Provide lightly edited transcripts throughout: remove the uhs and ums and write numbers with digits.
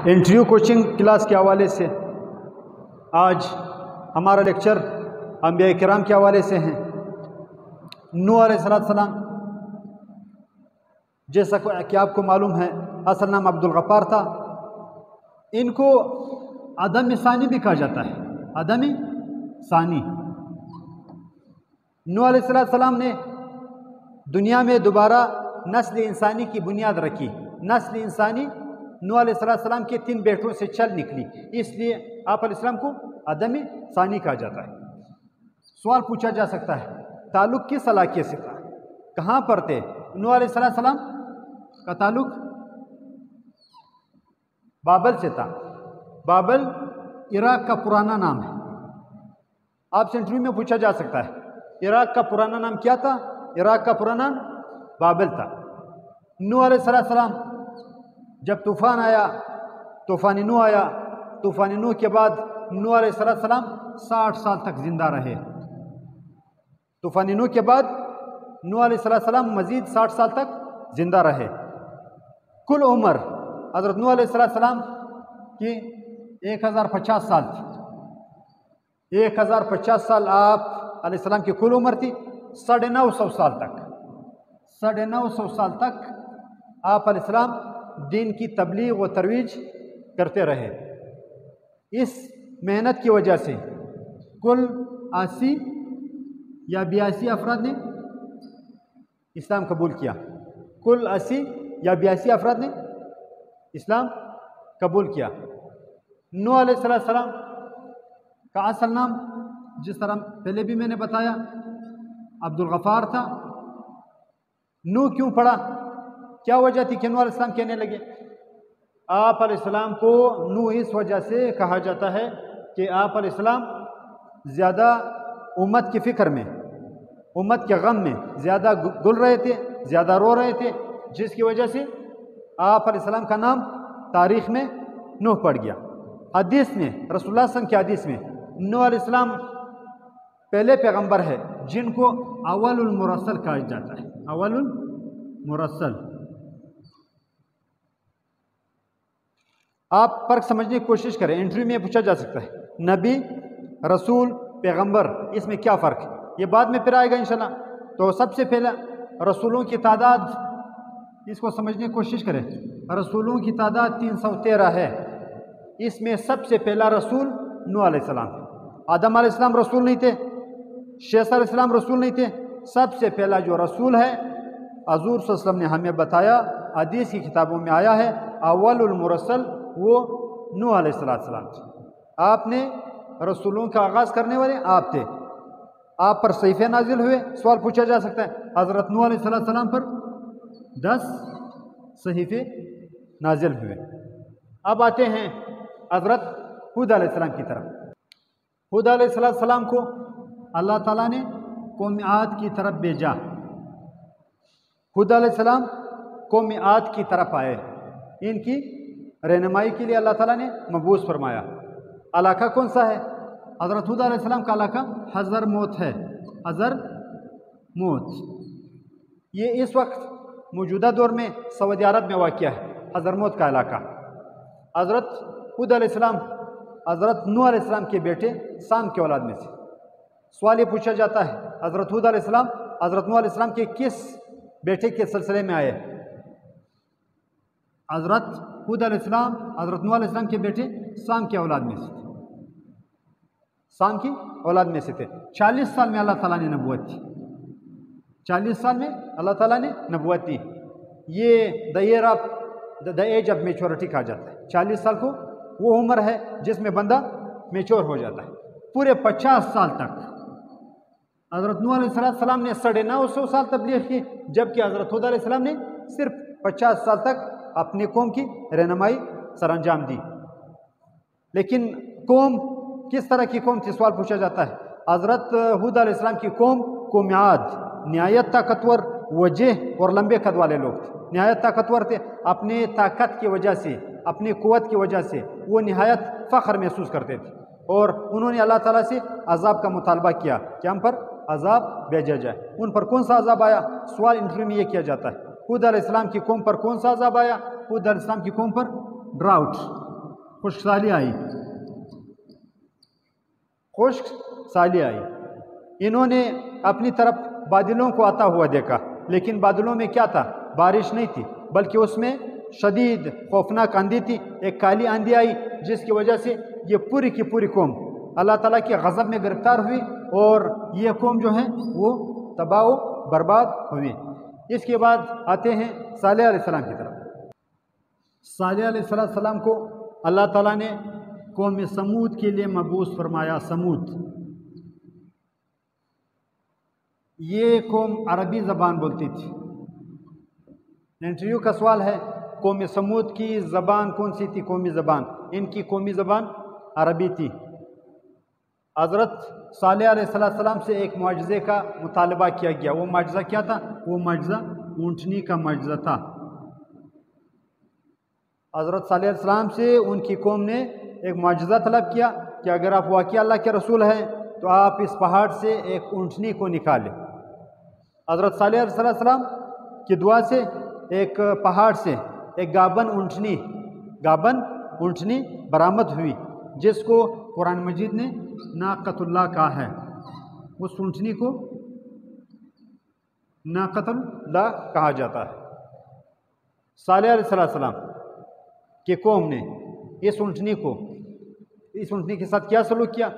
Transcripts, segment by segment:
Interview coaching class کے حوالے سے آج ہمارا لیکچر انبیاء کرام کے حوالے سے ہیں۔ نوح علیہ السلام جیسا کہ آپ کو معلوم ہے اصل نام عبد الغفار تھا، ان کو آدم ثانی بھی کہا جاتا ہے، آدم ثانی۔ نوح علیہ السلام نے دنیا میں دوبارہ نسل انسانی کی بنیاد رکھی۔ نسل انسانی نوح علیہ السلام کے 3 بیٹوں سے چل نکلی، اس لیے آپ علیہ السلام کو آدم ثانی کہا جاتا ہے۔ سوال پوچھا جا سکتا ہے تعلق کس علاقے سے تھا، کہاں پر تھے؟ نوح علیہ السلام کا تعلق بابل سے تھا۔ بابل عراق کا پرانا نام ہے۔ آپ سے انٹرویو میں پوچھا جا سکتا ہے عراق کا پرانا نام کیا تھا؟ عراق کا پرانا نام بابل تھا۔ نوح علیہ السلام جب طوفان آیا، طوفان نوح آیا، طوفان نوح کے بعد نوح علیہ السلام 60 سال تک زندہ رہے۔ طوفان نوح کے بعد نوح علیہ السلام مزید 60 سال تک زندہ رہے۔ کل عمر حضرت نوح علیہ السلام کی 1050 سال تھی۔ 1050 سال آپ علیہ السلام کی کل عمر تھی۔ 950 سال تک 950 سال تک آپ علیہ السلام دین کی تبلیغ و ترویج کرتے رہے۔ اس محنت کی وجہ سے کل 80 یا 82 افراد نے اسلام قبول کیا۔ کل 80 یا 82 افراد نے اسلام قبول کیا۔ نوح علیہ السلام کا اصل نام جس طرح پہلے بھی میں نے بتایا عبد الغفار تھا۔ نوح کیوں پڑھا؟ کیا وجہ تھی کہ نوح علیہ السلام کہنے لگے؟ آپ علیہ السلام کو نوح اس وجہ سے کہا جاتا ہے کہ آپ علیہ السلام زیادہ امت کی فکر میں، امت کے غم میں زیادہ گل رہے تھے، زیادہ رو رہے تھے، جس کی وجہ سے آپ علیہ السلام کا نام تاریخ میں نوح پڑ گیا۔ حدیث میں رسول اللہ صلی اللہ علیہ وسلم کی حدیث میں نوح علیہ السلام پہلے پیغمبر ہے جن کو اول المرسل کہا جاتا ہے۔ اول المرسل۔ آپ فرق سمجھنے کی کوشش کریں، انٹرویو میں پوچھا جا سکتا ہے نبی، رسول، پیغمبر، اس میں کیا فرق ہے؟ یہ بعد میں پھر آئے گا انشاءاللہ۔ تو سب سے پہلا رسولوں کی تعداد، اس کو سمجھنے کی کوشش کریں۔ رسولوں کی تعداد 313 ہے۔ اس میں سب سے پہلا رسول نوح علیہ السلام۔ آدم علیہ السلام رسول نہیں تھے، شیس علیہ السلام رسول نہیں تھے۔ سب سے پہلا جو رسول ہے حضور صلی اللہ علیہ وسلم نے ہمیں بتایا، حدیث کی کتابوں میں آیا ہے، اول المرسل وہ نوح علیہ السلام تھے۔ آپ نے رسولوں کا آغاز کرنے والے آپ تھے۔ آپ پر صحیفے نازل ہوئے۔ سوال پوچھا جا سکتا ہے حضرت نوح علیہ السلام پر 10 صحیفے نازل ہوئے۔ اب آتے ہیں حضرت ہود علیہ السلام کی طرف۔ ہود علیہ السلام کو اللہ تعالیٰ نے قوم عاد کی طرف بھیجا۔ ہود علیہ السلام قوم عاد کی طرف آئے، ان کی رہنمائی کے لیے اللہ تعالیٰ نے مبعوث فرمایا۔ علاقہ کون سا ہے؟ حضرت ہود علیہ السلام کا علاقہ حضر موت ہے۔ حضر موت یہ اس وقت موجودہ دور میں سعودی عرب میں واقع ہے، حضر موت کا علاقہ۔ حضرت ہود علیہ السلام حضرت نوح علیہ السلام کے بیٹے سام کے اولاد میں سے۔ سوال یہ پوچھا جاتا ہے حضرت ہود علیہ السلام حضرت نوح علیہ السلام کے کس بیٹے کے سلسلے میں آئے؟ حضرت ہود علیہ السلام حضرت نوح علیہ السلام کے بیٹے سام کے اولاد میں سے تھے۔ سام کی اولاد میں سے تھے۔ 40 سال میں اللہ تعالیٰ نے نبوت دی۔ 40 سال میں اللہ تعالیٰ نے نبوت دی۔ یہ دا ایج آف میچورٹی کہا جاتا ہے۔ 40 سال کو وہ عمر ہے جس میں بندہ میچور ہو جاتا ہے۔ پورے 50 سال تک حضرت نوح علیہ السلام نے 950 سال تبلیغ کی، جبکہ حضرت ہود علیہ السلام نے صرف 50 سال تک اپنی قوم کی رہنمائی سر انجام دی۔ لیکن قوم کس طرح کی قوم تھی؟ سوال پوچھا جاتا ہے۔ حضرت ہود علیہ السلام کی قوم عاد نہایت طاقتور، وجہ اور لمبے قد والے لوگ تھے۔ نہایت طاقتور تھے، اپنے طاقت کی وجہ سے، اپنی قوت کی وجہ سے وہ نہایت فخر محسوس کرتے تھے، اور انہوں نے اللہ تعالیٰ سے عذاب کا مطالبہ کیا کہ ہم پر عذاب بھیجا جائے۔ ان پر کون سا عذاب آیا؟ سوال انٹرویو میں یہ کیا جاتا ہے ہود علیہ السلام کی قوم پر کون سا عذاب آیا؟ ہود علیہ السلام کی قوم پر ڈراؤٹ، خشک سالی آئی، خشک سالی آئی۔ انہوں نے اپنی طرف بادلوں کو آتا ہوا دیکھا، لیکن بادلوں میں کیا تھا؟ بارش نہیں تھی، بلکہ اس میں شدید خوفناک آندھی تھی، ایک کالی آندھی آئی، جس کی وجہ سے یہ پوری کی پوری قوم اللہ تعالیٰ کے غضب میں گرفتار ہوئی، اور یہ قوم جو ہے وہ تباہ و برباد ہوئی۔ اس کے بعد آتے ہیں صالح علیہ السلام کی طرف۔ صالح علیہ السلام کو اللہ تعالیٰ نے قوم سمود کے لیے مبعوث فرمایا۔ سمود یہ قوم عربی زبان بولتی تھی۔ انٹرویو کا سوال ہے، قوم سمود کی زبان کون سی تھی؟ قومی زبان، ان کی قومی زبان عربی تھی۔ حضرت صالح علیہ السلام سے ایک معجزے کا مطالبہ کیا گیا۔ وہ معجزہ کیا تھا؟ وہ معجزہ اونٹنی کا معجزہ تھا۔ حضرت صالح علیہ السلام سے ان کی قوم نے ایک معجزہ طلب کیا کہ اگر آپ واقعی اللہ کے رسول ہیں تو آپ اس پہاڑ سے ایک اونٹنی کو نکالیں۔ حضرت صالح علیہ السلام کی دعا سے ایک پہاڑ سے ایک گابن اونٹنی برآمد ہوئی، جس کو قرآن مجید نے ناقۃ اللہ کہا ہے۔ اس اونٹنی کو ناقۃ اللہ کہا جاتا ہے۔ صالح علیہ السلام کہ قوم نے اس اونٹنی کے ساتھ کیا سلوک کیا؟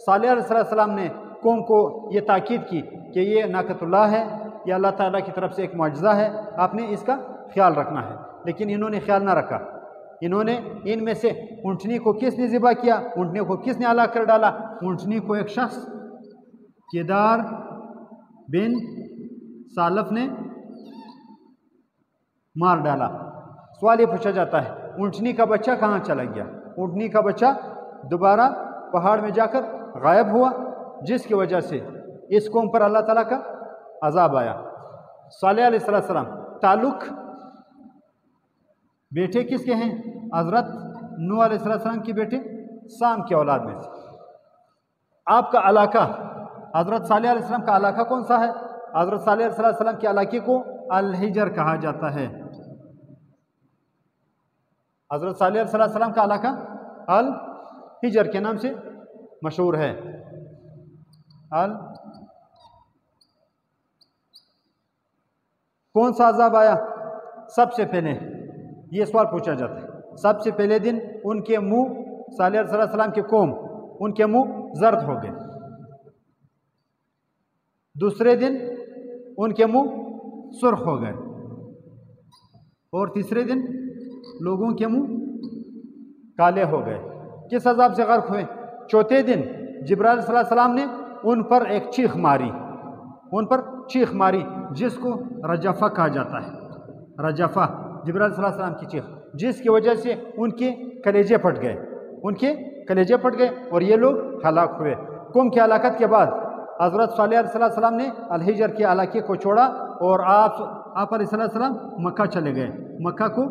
صالح علیہ السلام نے قوم کو یہ تاکید کی کہ یہ ناقۃ اللہ ہے، یہ اللہ تعالیٰ کی طرف سے ایک معجزہ ہے، آپ نے اس کا خیال رکھنا ہے۔ لیکن انہوں نے خیال نہ رکھا۔ انہوں نے ان میں سے اونٹنی کو کس نے ذبح کیا؟ اونٹنی کو کس نے ہلاک کر ڈالا؟ اونٹنی کو ایک شخص کیدار بن سالف نے مار ڈالا۔ سوال یہ پوچھا جاتا ہے، اونٹنی کا بچہ کہاں چلا گیا؟ اونٹنی کا بچہ دوبارہ پہاڑ میں جا کر غائب ہوا، جس کی وجہ سے اس قوم پر اللہ تعالیٰ کا عذاب آیا۔ صالح علیہ السلام تعلق بیٹے کس کے ہیں؟ حضرت نوح علیہ السلام کے بیٹے سام کی اولاد میں سے۔ آپ کا علاقہ، حضرت صالح علیہ السلام کا علاقہ کون سا ہے؟ حضرت صالح علیہ السلام کے علاقے کو الحجر کہا جاتا ہے۔ حضرت صالح علیہ السلام کا علاقہ الحجر کے نام سے مشہور ہے۔ کون سا عذاب آیا؟ سب سے پہلے یہ سوال پوچھا جاتا ہے، سب سے پہلے دن ان کے منہ، صالح علیہ السلام کے قوم، ان کے منہ زرد ہو گئے۔ دوسرے دن ان کے منہ سرخ ہو گئے، اور تیسرے دن لوگوں کے منہ کالے ہو گئے۔ کس عذاب سے غرق ہوئے؟ چوتھے دن جبرائیل صلی اللہ علیہ وسلم نے ان پر ایک چیخ ماری، جس کو رجفہ کہا جاتا ہے۔ رجفہ، جبرائیل صلی اللہ علیہ وسلم کی چیخ، جس کی وجہ سے ان کے کلیجے پھٹ گئے اور یہ لوگ ہلاک ہوئے۔ قوم کی ہلاکت کے بعد حضرت صالح علیہ السلام نے الحجر کے علاقے کو چھوڑا، اور آپ علیہ السلام مکہ چلے گئے۔ مکہ کو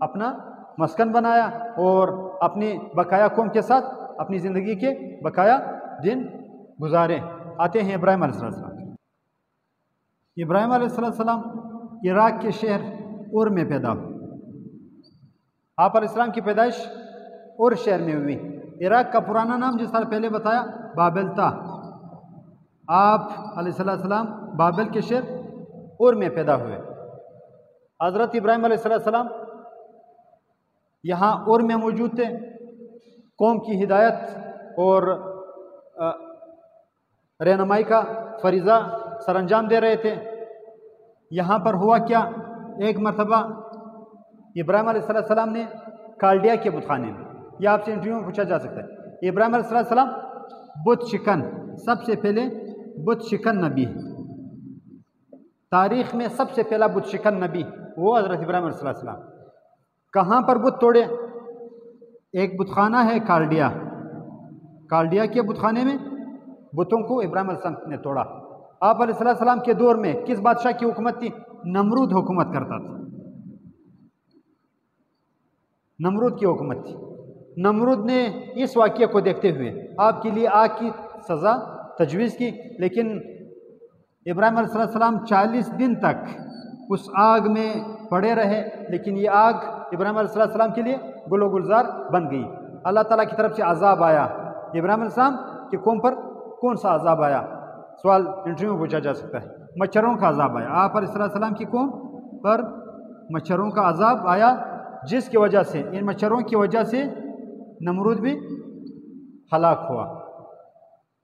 اپنا مسکن بنایا اور اپنی بقایا قوم کے ساتھ اپنی زندگی کے بقایا دن گزارے۔ آتے ہیں ابراہیم علیہ السلام۔ ابراہیم علیہ السلام عراق کے شہر اور میں پیدا ہوئے۔ آپ علیہ السلام کی پیدائش اور شہر میں ہوئی۔ عراق کا پرانا نام جس طرح پہلے بتایا بابل تھا۔ آپ علیہ السلام بابل کے شہر اور میں پیدا ہوئے۔ حضرت ابراہیم علیہ السلام یہاں اور میں موجود تھے، قوم کی ہدایت اور رہنمائی کا فریضہ سر انجام دے رہے تھے۔ یہاں پر ہوا کیا؟ ایک مرتبہ ابراہیم علیہ السلام نے کالڈیا کے بت خانے میں، یہ آپ سے انٹرویو میں پوچھا جا سکتا ہے، ابراہیم علیہ السلام بت شکن، سب سے پہلے بت شکن نبی، تاریخ میں سب سے پہلا بت شکن نبی وہ حضرت ابراہیم علیہ السلام۔ کہاں پر بت توڑے؟ ایک بت خانہ ہے کالڈیا کے بت خانے میں بتوں کو ابراہیم علیہ السلام نے توڑا۔ آپ علیہ السلام کے دور میں کس بادشاہ کی حکومت تھی؟ نمرود حکومت کرتا تھا، نمرود کی حکومت تھی۔ نمرود نے اس واقعے کو دیکھتے ہوئے آپ کے لیے آگ کی سزا تجویز کی، لیکن ابراہیم علیہ السلام 40 دن تک اس آگ میں پڑے رہے، لیکن یہ آگ ابراہیم علیہ السلام کے لیے گل و گلزار بن گئی۔ اللہ تعالیٰ کی طرف سے عذاب آیا، ابراہیم علیہ السلام کی قوم پر کون سا عذاب آیا؟ سوال انٹرویو میں پوچھا جا سکتا ہے۔ مچھروں کا عذاب آیا، آپ علیہ السلام کی قوم پر مچھروں کا عذاب آیا، جس کی وجہ سے، ان مچھروں کی وجہ سے نمرود بھی ہلاک ہوا۔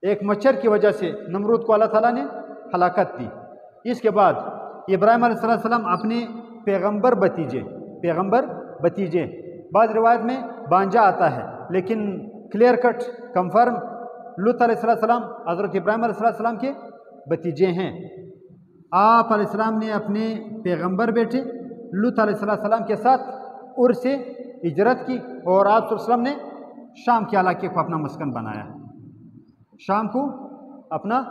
ایک مچھر کی وجہ سے نمرود کو اللہ تعالیٰ نے ہلاکت دی۔ اس کے بعد ابراہیم علیہ السلام اپنے پیغمبر بھتیجے، بعض روایت میں بانجا آتا ہے، لیکن کلیئر کٹ کنفرم لوط علیہ السلام حضرت ابراہیم علیہ السلام کے بھتیجے ہیں۔ آپ علیہ السلام نے اپنے پیغمبر بیٹے لوط علیہ السلام کے ساتھ ار سے ہجرت کی، اور آپ صلی اللہ علیہ وسلم نے شام کے علاقے کو اپنا مسکن بنایا، شام کو اپنا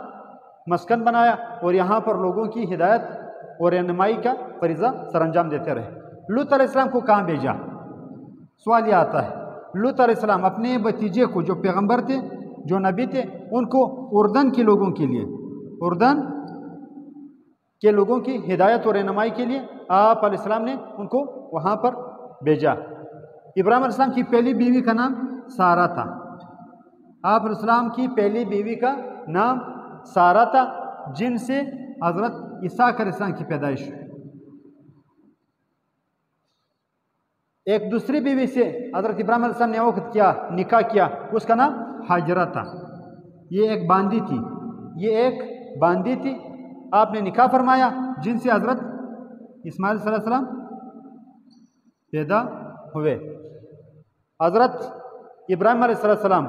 مسکن بنایا، اور یہاں پر لوگوں کی ہدایت اور رہنمائی کا فریضہ سر انجام دیتے رہے۔ لوط علیہ السلام کو کہاں بھیجا؟ سوال یہ آتا ہے۔ لوط علیہ السلام اپنے بھتیجے کو، جو پیغمبر تھے، جو نبی تھے، ان کو اردن کے لوگوں کے لیے، اردن کے لوگوں کی ہدایت اور رہنمائی کے لیے آپ علیہ السلام نے ان کو وہاں پر بھیجا۔ ابراہیم علیہ السلام کی پہلی بیوی کا نام سارہ تھا، آپ علیہ السلام کی پہلی بیوی کا نام سارہ تھا، جن سے حضرت اسحاق علیہ السلام کی پیدائش ہوئی۔ ایک دوسری بیوی سے حضرت ابراہیم علیہ السلام نے وقت کیا، نکاح کیا، اس کا نام ہاجرہ تھا۔ یہ ایک باندی تھی، آپ نے نکاح فرمایا، جن سے حضرت اسماعیل صلی اللہ علیہ وسلم پیدا ہوئے۔ حضرت ابراہیم علیہ السلام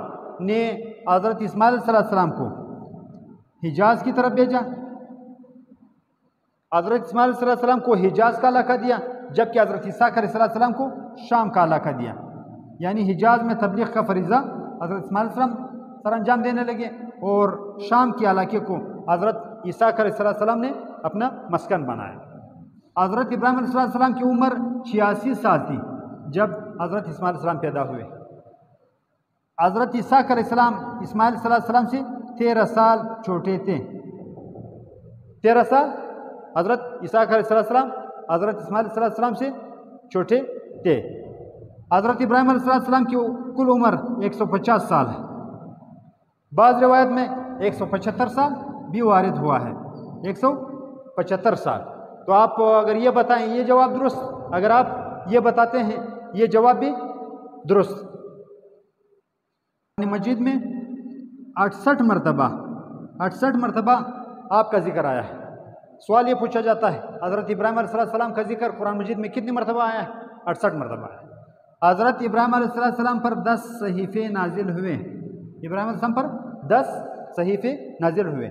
نے حضرت اسماعیل صلی اللہ علیہ وسلم کو حجاز کی طرف بھیجا، حضرت اسماعیل صلی اللہ علیہ وسلم کو حجاز کا علاقہ دیا، جبکہ حضرت اسحاق علیہ السلام کو شام کا علاقہ دیا۔ یعنی حجاز میں تبلیغ کا فریضہ حضرت اسماعیل علیہ السلام سر انجام دینے لگے، اور شام کے علاقے کو حضرت اسحاق علیہ السلام نے اپنا مسکن بنایا۔ حضرت ابراہیم علیہ السلام کی عمر 86 سال تھی جب حضرت اسماعیل علیہ السلام پیدا ہوئے۔ حضرت اسحاق علیہ السلام اسماعیل صلی اللہ علیہ وسلم سے 13 سال چھوٹے تھے۔ 13 سال حضرت اسحاق علیہ السلام حضرت اسماعیل صلی اللہ علیہ وسلم سے چھوٹے تھے۔ حضرت ابراہیم علیہ السلام کی کل عمر 150 سال ہے، بعض روایت میں 175 سال بھی وارد ہوا ہے، 175 سال۔ تو آپ اگر یہ بتائیں یہ جواب درست، اگر آپ یہ بتاتے ہیں یہ جواب بھی درست۔ قرآن مجید میں 68 مرتبہ آپ کا ذکر آیا ہے۔ سوال یہ پوچھا جاتا ہے حضرت ابراہیم علیہ السلام کا ذکر قرآن مجید میں کتنی مرتبہ آیا ہے؟ 68 مرتبہ ہے۔ حضرت ابراہیم علیہ السلام پر 10 صحیفے نازل ہوئے، ابراہیم علیہ السلام پر 10 صحیفے نازل ہوئے۔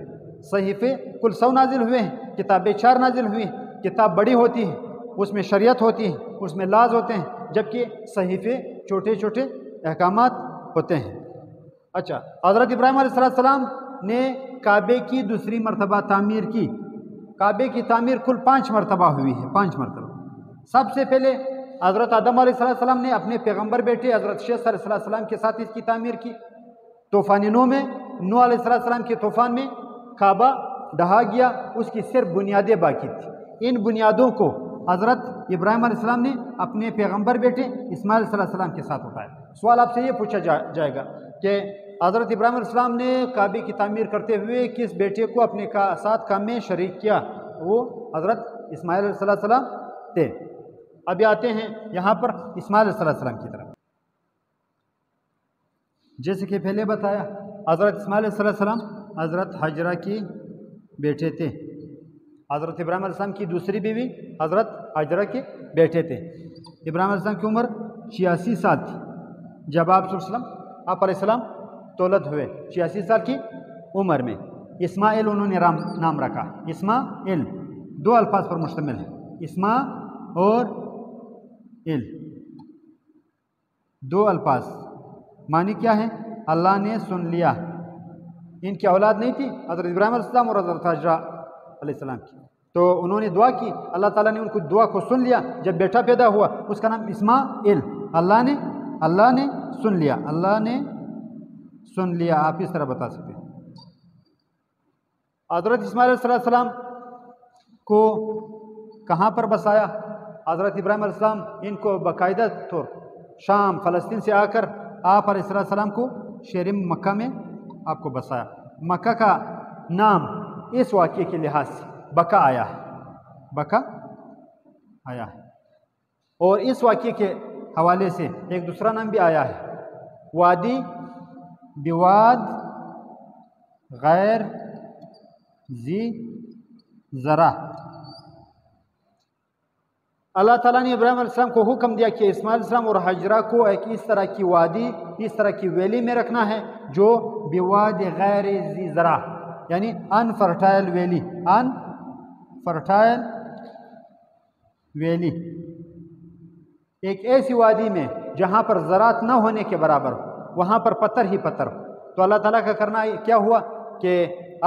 صحیفے کل 100 نازل ہوئے ہیں، کتابیں 4 نازل ہوئی ہیں۔ کتاب بڑی ہوتی ہے، اس میں شریعت ہوتی ہے، اس میں لاز ہوتے ہیں، جبکہ صحیفے چھوٹے چھوٹے احکامات ہوتے ہیں۔ اچھا، حضرت ابراہیم علیہ السلام نے کعبے کی دوسری مرتبہ تعمیر کی۔ کعبے کی تعمیر کل 5 مرتبہ ہوئی ہے، 5 مرتبہ۔ سب سے پہلے حضرت آدم علیہ السلام نے اپنے پیغمبر بیٹے حضرت شیث علیہ السلام کے ساتھ اس کی تعمیر کی۔ طوفان نوح میں نوح علیہ السلام کے طوفان میں کعبہ ڈھا گیا، اس کی صرف بنیادیں باقی تھیں۔ ان بنیادوں کو حضرت ابراہیم علیہ السلام نے اپنے پیغمبر بیٹے اسماعیل صلی اللہ علیہ وسلم کے ساتھ اٹھایا۔ سوال آپ سے یہ پوچھا جائے گا کہ حضرت ابراہیم علیہ السلام نے کعبے کی تعمیر کرتے ہوئے کس بیٹے کو اپنے ساتھ کام میں شریک کیا؟ وہ حضرت اسماعیل علیہ السلام تھے۔ ابھی آتے ہیں یہاں پر اسماعیل علیہ السلام کی طرف۔ جیسے کہ پہلے بتایا، حضرت اسماعیل علیہ السلام حضرت ہاجرہ کی بیٹے تھے۔ حضرت ابراہیم علیہ السلام کی دوسری بیوی حضرت ہاجرہ کے بیٹے تھے۔ ابراہیم علیہ السلام کی عمر 86 سال تھی جب آپ علیہ السلام تولد ہوئے، 86 سال کی عمر میں۔ اسماعیل انہوں نے نام رکھا۔ اسماعیل 2 الفاظ پر مشتمل ہے، اسما اور ایل، 2 الفاظ۔ معنی کیا ہے؟ اللہ نے سن لیا۔ ان کی اولاد نہیں تھی حضرت ابراہیم علیہ السلام اور حضرت ہاجرہ علیہ السلام کی، تو انہوں نے دعا کی، اللہ تعالیٰ نے ان کو دعا کو سن لیا۔ جب بیٹا پیدا ہوا اس کا نام اسماعیل، اللہ نے سن لیا، اللہ نے سن لیا۔ آپ اس طرح بتا سکتے ہیں۔ حضرت اسماعیل علیہ السلام کو کہاں پر بسایا؟ حضرت ابراہیم علیہ السلام ان کو باقاعدہ طور شام فلسطین سے آ کر آپ علیہ السلام کو شہر مکہ میں آپ کو بسایا۔ مکہ کا نام اس واقعے کے لحاظ سے بکا آیا ہے، بکا آیا ہے، اور اس واقعے کے حوالے سے ایک دوسرا نام بھی آیا ہے، وادی بواد غیر ذی زرع۔ اللہ تعالیٰ نے ابراہیم علیہ السلام کو حکم دیا کہ اسماعیل علیہ السلام اور حجرہ کو ایک اس طرح کی وادی، اس طرح کی ویلی میں رکھنا ہے جو بواد غیر ذی زرع، یعنی ان فرٹائل ویلی، ان فرٹائل ویلی، ایک ایسی وادی میں جہاں پر زراعت نہ ہونے کے برابر ہو، وہاں پر پتھر ہی پتھر ہو۔ تو اللہ تعالیٰ کا کرنا کیا ہوا کہ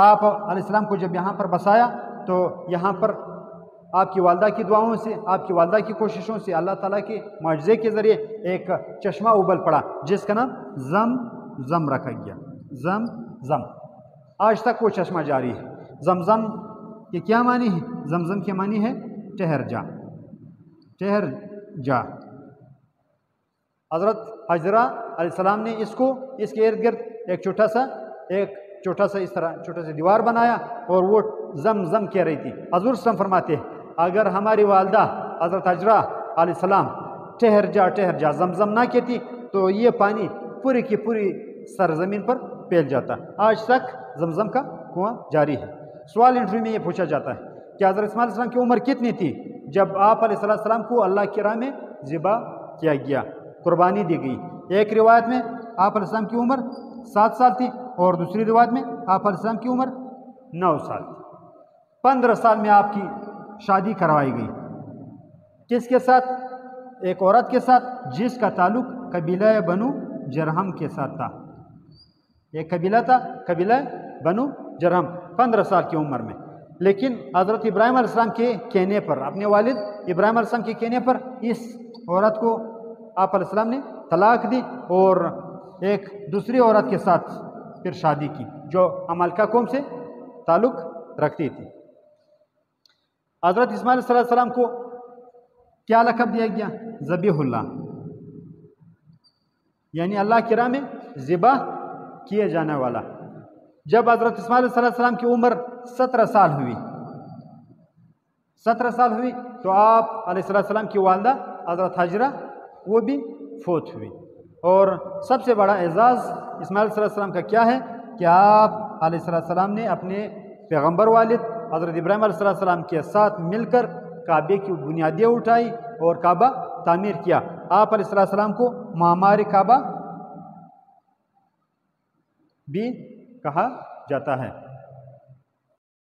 آپ علیہ السلام کو جب یہاں پر بسایا تو یہاں پر آپ کی والدہ کی دعاؤں سے، آپ کی والدہ کی کوششوں سے، اللہ تعالیٰ کے معجزے کے ذریعے ایک چشمہ ابل پڑا جس کا نام زمزم رکھا گیا، زمزم۔ آج تک وہ چشمہ جاری ہے۔ زمزم کے کیا معنی ہے؟ زمزم کے معنی ہے ٹھہر جا، ٹھہر جا۔ حضرت حجرہ علیہ السلام نے اس کے ارد گرد ایک چھوٹا سا اس طرح چھوٹا سا دیوار بنایا اور وہ زمزم کہہ رہی تھی۔ حضور صلی اللہ علیہ وسلم فرماتے ہیں اگر ہماری والدہ حضرت حجرہ علیہ السلام ٹھہر جا زمزم نہ کہتی تو یہ پانی پوری کی پوری سرزمین پر پھیل جاتا۔ آج تک زمزم کا کنواں جاری ہے۔ سوال انٹرویو میں یہ پوچھا جاتا ہے کہ حضرت اسماعیل علیہ السلام کی عمر کتنی تھی جب آپ علیہ السلام کو اللہ کی راہ میں ذبح کیا گیا، قربانی دی گئی؟ ایک روایت میں آپ علیہ السلام کی عمر 7 سال تھی اور دوسری روایت میں آپ علیہ السلام کی عمر 9 سال تھی۔ 15 سال میں آپ کی شادی کروائی گئی۔ کس کے ساتھ؟ ایک عورت کے ساتھ جس کا تعلق قبیلہ بنو جرہم کے ساتھ تھا۔ ایک قبیلہ تھا، قبیلہ بنو جرہم، 15 سال کی عمر میں۔ لیکن حضرت ابراہیم علیہ السلام کے کہنے پر، اپنے والد ابراہیم علیہ السلام کے کہنے پر اس عورت کو آپ علیہ السلام نے طلاق دی اور ایک دوسری عورت کے ساتھ پھر شادی کی جو عمالقہ قوم سے تعلق رکھتی تھی۔ حضرت اسماعیل علیہ السلام کو کیا لقب دیا گیا؟ ذبیح اللہ، یعنی اللہ کی راہ میں ذبح کیے جانے والا۔ جب حضرت اسماعیل علیہ السلام کی عمر 17 سال ہوئی، 17 سال ہوئی تو آپ علیہ السلام کی والدہ حضرت حجرہ وہ بھی فوت ہوئی۔ اور سب سے بڑا اعزاز اسماعیل علیہ السلام کا کیا ہے کہ آپ علیہ السلام نے اپنے پیغمبر والد حضرت ابراہیم علیہ السلام کے ساتھ مل کر کعبے کی بنیادیں اٹھائی اور کعبہ تعمیر کیا۔ آپ علیہ السلام کو معمار کعبہ بھی کہا جاتا ہے۔